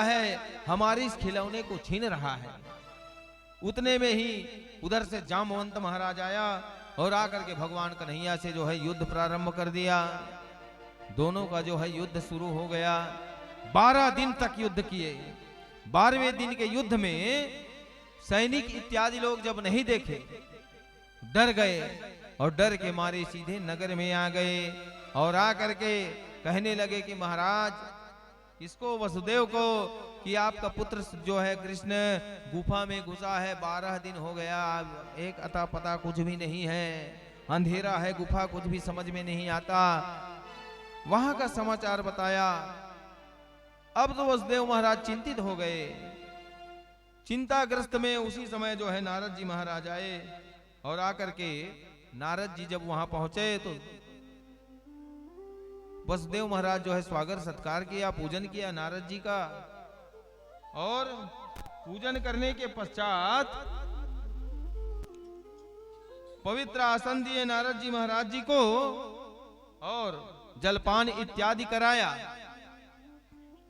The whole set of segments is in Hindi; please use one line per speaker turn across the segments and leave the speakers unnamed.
है, हमारे इस खिलौने को छीन रहा है। उतने में ही उधर से जामवंत महाराज आया और आकर के भगवान कन्हैया से जो है युद्ध प्रारंभ कर दिया। दोनों का जो है युद्ध शुरू हो गया। 12 दिन तक युद्ध किए। 12वें दिन के युद्ध में सैनिक इत्यादि लोग जब नहीं देखे, डर गए और डर के मारे सीधे नगर में आ गए और आकर के कहने लगे कि महाराज इसको, वसुदेव को, कि आपका पुत्र जो है कृष्ण गुफा में घुसा है, 12 दिन हो गया, एक अता पता कुछ भी नहीं है, अंधेरा है, गुफा कुछ भी समझ में नहीं आता। वहां का समाचार बताया। अब तो वसुदेव महाराज चिंतित हो गए। चिंताग्रस्त में उसी समय जो है नारद जी महाराज आए और आकर के नारद जी जब वहां पहुंचे तो वसुदेव महाराज जो है स्वागत सत्कार किया, पूजन किया नारद जी का। और पूजन करने के पश्चात पवित्र आसन दिए नारद जी महाराज जी को और जलपान इत्यादि कराया।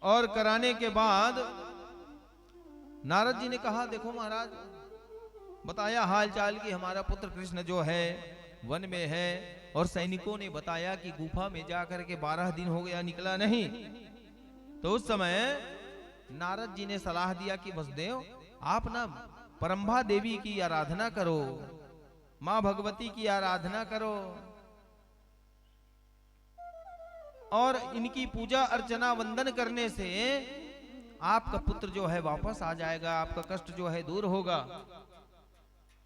और कराने के बाद नारद जी ने कहा, देखो महाराज, बताया हाल चाल कि हमारा पुत्र कृष्ण जो है वन में है, और सैनिकों ने बताया कि गुफा में जाकर के 12 दिन हो गया, निकला नहीं। तो उस समय नारद जी ने सलाह दिया कि वसुदेव, आप ना परंभा देवी की आराधना करो, मां भगवती की आराधना करो, और इनकी पूजा अर्चना वंदन करने से आपका पुत्र जो है वापस आ जाएगा, आपका कष्ट जो है दूर होगा।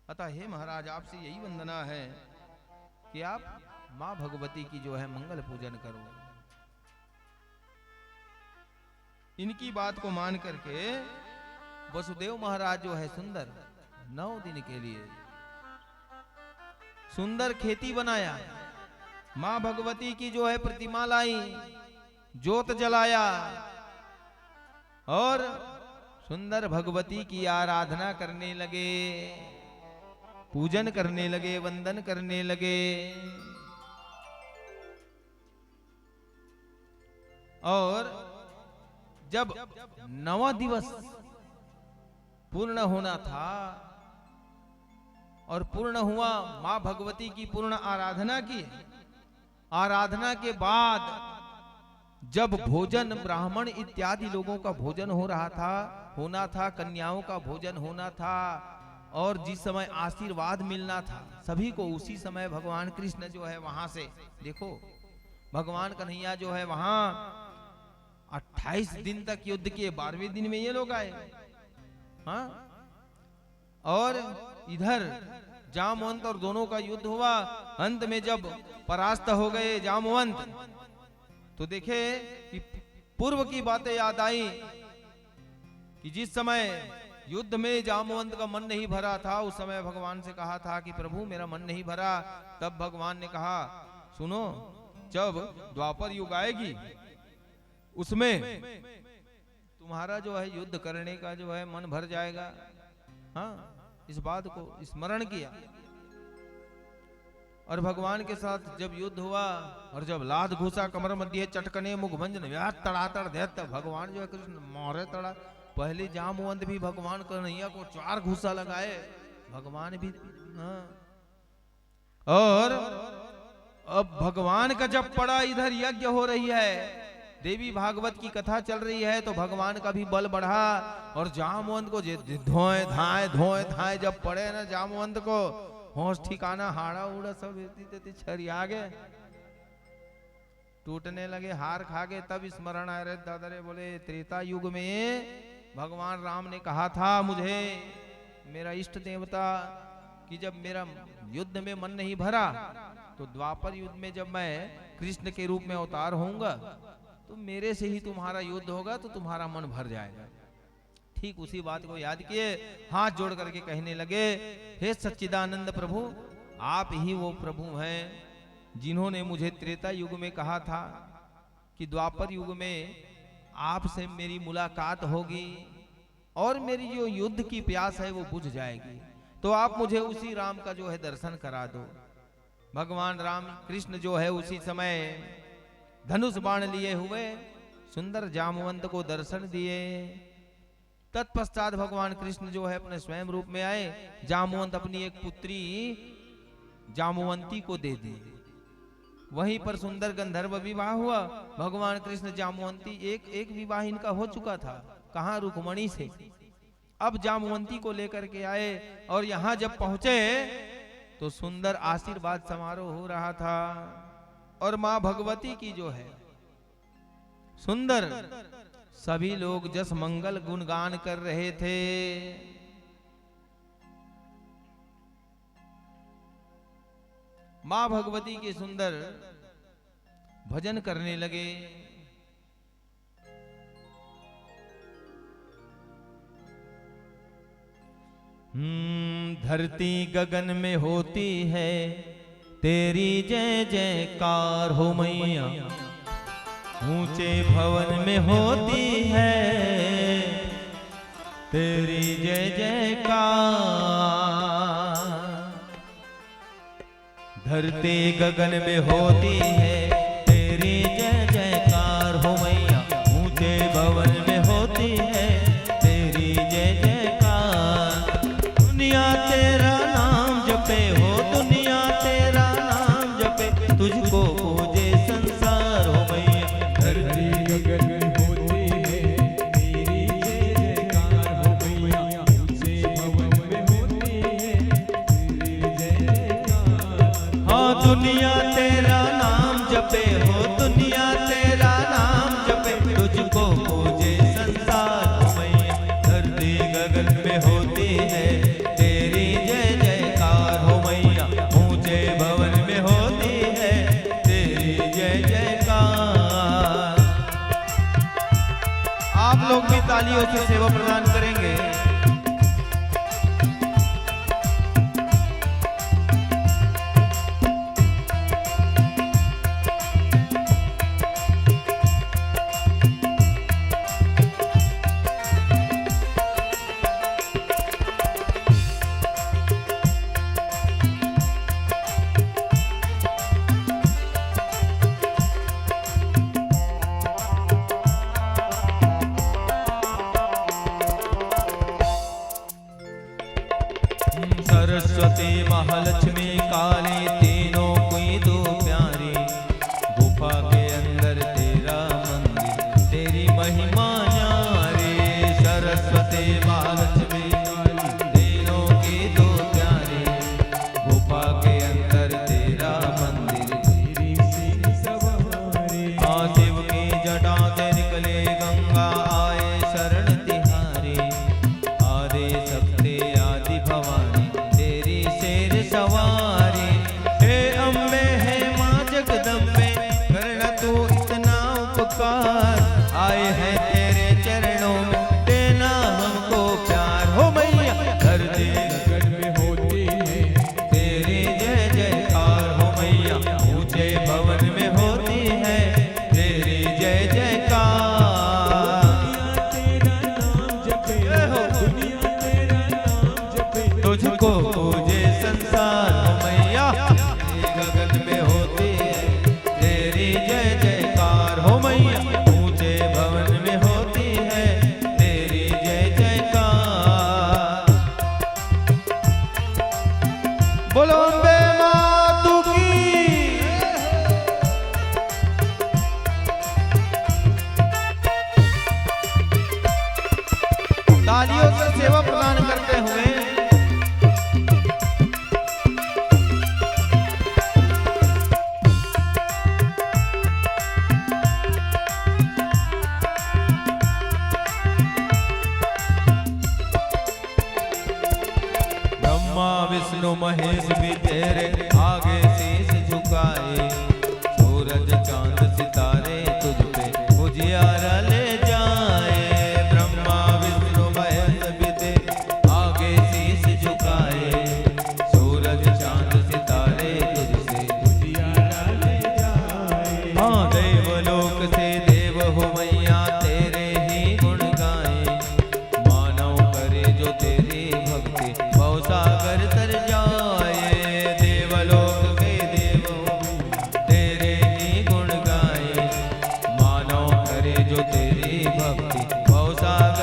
अतः हे महाराज, आपसे यही वंदना है कि आप मां भगवती की जो है मंगल पूजन करो। इनकी बात को मान करके वसुदेव महाराज जो है सुंदर 9 दिन के लिए सुंदर खेती बनाया, मां भगवती की जो है प्रतिमा लाई, ज्योत जलाया और सुंदर भगवती की आराधना करने लगे, पूजन करने लगे, वंदन करने लगे। और जब 9वां दिवस पूर्ण होना था और पूर्ण हुआ, मां भगवती की पूर्ण आराधना की। आराधना के बाद जब भोजन, ब्राह्मण इत्यादि लोगों का भोजन होना था, कन्याओं का भोजन होना था, और जिस समय आशीर्वाद मिलना था सभी को, उसी समय भगवान कृष्ण जो है वहां से, देखो भगवान कन्हैया जो है वहां 28 दिन तक युद्ध किए, 12वें दिन में ये लोग आए। हाँ, और इधर जामवंत और दोनों का युद्ध हुआ। अंत में जब परास्त हो गए जामवंत, तो देखे कि पूर्व की बातें याद आई कि जिस समय युद्ध में जामवंत का मन नहीं भरा था, उस समय भगवान से कहा था कि प्रभु मेरा मन नहीं भरा। तब भगवान ने कहा, सुनो, जब द्वापर युग आएगी उसमें तुम्हारा जो है युद्ध करने का जो है मन भर जाएगा। हाँ, इस बात को स्मरण किया। और भगवान के साथ जब युद्ध हुआ और जब लाद घुसा कमर मध्य चटकने मुख भंजन तड़ातड़ देत, भगवान जो है कृष्ण मोहरे तड़ा। पहले जामवंत भी भगवान कन्हैया को 4 घुसा लगाए, भगवान भी। हाँ। और अब भगवान का जब पड़ा, इधर यज्ञ हो रही है, देवी भागवत की कथा चल रही है, तो भगवान का भी बल बढ़ा और जामवंत को धोए धाए जब पड़े ना जामवंत को, होश ठिकाना, हाड़ा उड़ा सब छरिया गए, टूटने लगे, हार खा गए। तब स्मरण आए रे दादा रे, बोले त्रेता युग में भगवान राम ने कहा था मुझे, मेरा इष्ट देवता, कि जब मेरा युद्ध में मन नहीं भरा तो द्वापर युद्ध में जब मैं कृष्ण के रूप में अवतार होऊंगा तो मेरे से ही तुम्हारा युद्ध होगा, तो तुम्हारा मन भर जाएगा। ठीक उसी बात को याद किए, हाथ जोड़ करके कहने लगे, हे सच्चिदानंद प्रभु, आप ही वो प्रभु हैं जिन्होंने मुझे त्रेता युग में कहा था कि द्वापर युग में आपसे मेरी मुलाकात होगी और मेरी जो युद्ध की प्यास है वो बुझ जाएगी, तो आप मुझे उसी राम का जो है दर्शन करा दो। भगवान राम कृष्ण जो है उसी समय धनुष बाण लिए हुए सुंदर जामवंत को दर्शन दिए। तत्पश्चात भगवान कृष्ण जो है अपने स्वयं रूप में आए। जामवंत अपनी एक पुत्री जामवंती को दे दी। वहीं पर सुंदर गंधर्व विवाह हुआ। भगवान कृष्ण जामवंती एक विवाह इनका हो चुका था, कहां, रुक्मणी से। अब जामवंती को लेकर के आए और यहां जब पहुंचे तो सुंदर आशीर्वाद समारोह हो रहा था। और मां भगवती की जो है सुंदर सभी लोग जस मंगल गुणगान कर रहे थे। मां भगवती के सुंदर भजन करने लगे। धरती गगन में होती है तेरी जय जयकार हो मैया, ऊंचे भवन में होती है तेरी जय जयकार। धरती गगन में होती है तेरी जय जयकार हो मैया, ऊंचे भवन में होती है तेरी जय जयकार। दुनिया तेरा नाम जपे हो, दुनिया तेरा नाम जपे, तुझको पूजे संसार हो मैया। धरती गगन में होती है तेरी जय जयकार हो मैया, ऊंचे भवन में होती है तेरी जय जयकार। हाँ दुनिया तेरा नाम जपे हो, दुनिया तेरा नाम जपे, तुझको पूजे संसार हो मैया। धरती गगन में होती है तेरी जय जयकार हो मैया, ऊंचे भवन में होती है तेरी जय जयकार। आप लोग भी तालियों से सेवा प्रदान करेंगे। सरस्वती महालक्ष्मी काली तीनों कोई दो प्यारी, गुफा के अंदर तेरा मंदिर तेरी महिमा न्यारी। सरस्वती महालक्ष्मी काली तीनों की दो प्यारी, गुफा के अंदर तेरा मंदिर तेरी सीधी सवारी। हाँ शिव की जटा से निकले गंगा आए शरण तिहारी, आदि शक्ति आदि भवानी तेरी शेर सवारी। हे अम्बे हे माँ जगदम्बे करना तू इतना उपकार, आए हैं तेरे चरणों में देना हमको प्यार हो मैया। धरती गगन में होती है तेरी जय जयकार हो मैया, ऊंचे भवन में होती है तेरी जय जयकार। तेरा नाम जपे हो, दुनिया तेरा नाम जपे, तुझको पूजे संसार हो मैया। गगन में होती है तेरी जय जयकार हो मैया, ऊंचे भवन में होती है तेरी जय जयकार। बोलो अम्बे मातु की। तालियों से सेवा प्रदान करते हुए ब्रह्मा विष्णु महेश भी तेरे आगे शीश झुकाए, सूरज चांद सितारे तुझ पे उजियारा ले जाए। ब्रह्मा विष्णु महेश भी तेरे आगे शीश झुकाए, सूरज चांद सितारे तुझसे उजियारा ले जाए। हाँ देवलोक से देव हो मैया तेरे ही गुण गाए, मानव करे जो तेरी भक्ति भवसागर तर जाए। देवलोक के देव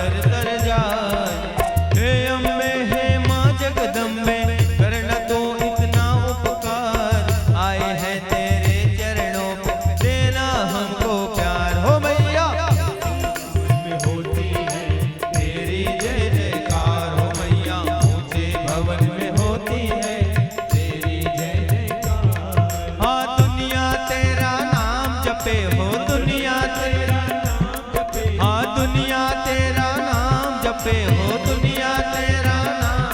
पर तर जाए। हे अम्बे हे माँ जगदम्बे करना तो इतना उपकार, आए हैं तेरे चरणों पे देना हमको प्यार। हो मैया में होती है तेरी जय जयकार, हो मैया ऊंचे भवन में होती है तेरी जय जयकार। हाँ दुनिया तेरा नाम जपे हो, दुनिया तेरा नाम जपे, हाँ दुनिया तेरा नाम जपे हो, दुनिया तेरा नाम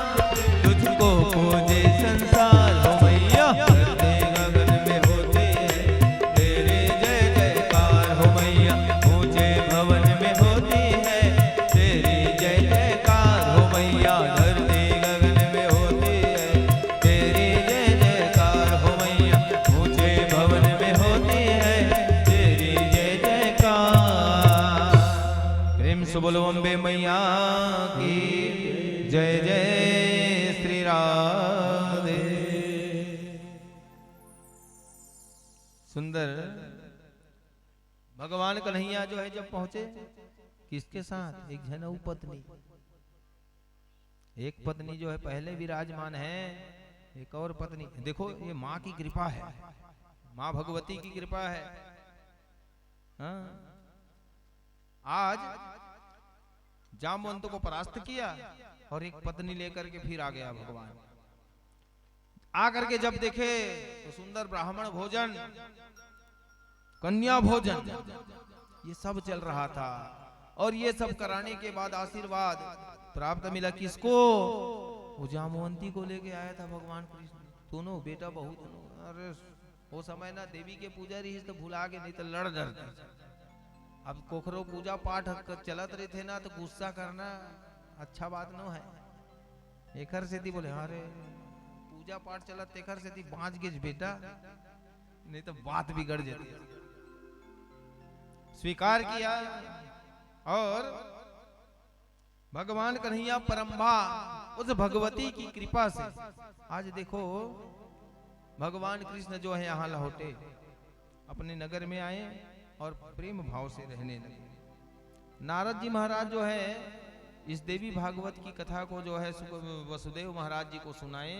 तुझको पूजे संसार। हो मैया धरती गगन में होती है तेरे जय जयकार, हो मैया ऊंचे भवन में होती है तेरी जय जयकार। हो मैया धरती गगन में होती है तेरी जय जयकार, हो मैया ऊंचे भवन में होती है तेरी जय जयकार। प्रेम से बोलो अम्बे मैया की जय जय श्री राधे। सुंदर भगवान कन्हैया जो है जब पहुंचे किसके साथ, एक जनऊ पत्नी, एक पत्नी जो है पहले विराजमान है, एक और पत्नी। देखो ये माँ की कृपा है, माँ भगवती की कृपा है। हाँ? आज जामवंत को परास्त किया और एक पत्नी लेकर के फिर आ गया भगवान। आकर के जब देखे तो सुंदर ब्राह्मण भोजन, कन्या भोजन, ये सब चल रहा था। और ये सब कराने के बाद आशीर्वाद प्राप्त मिला किसको, वो जामवंती को लेके आया था भगवान कृष्ण। दोनों बेटा बहू दोनों। अरे वो समय ना देवी के पुजारी तो भुला के, नहीं तो लड़ डरते। अब कोखरो पूजा पाठ चलत रहे थे ना, तो गुस्सा करना अच्छा बात न है। एकर से बोले अरे पूजा पाठ चलत तेकर से बाँच गिज बेटा, नहीं तो बात बिगड़ जाती। स्वीकार किया और भगवान कन्हैया परम्भा उस भगवती की कृपा से आज देखो भगवान कृष्ण जो है यहाँ लौटे, अपने नगर में आए और प्रेम भाव से रहने लगे। नारद जी महाराज जो है इस देवी भागवत की कथा को जो है वसुदेव महाराज जी को सुनाए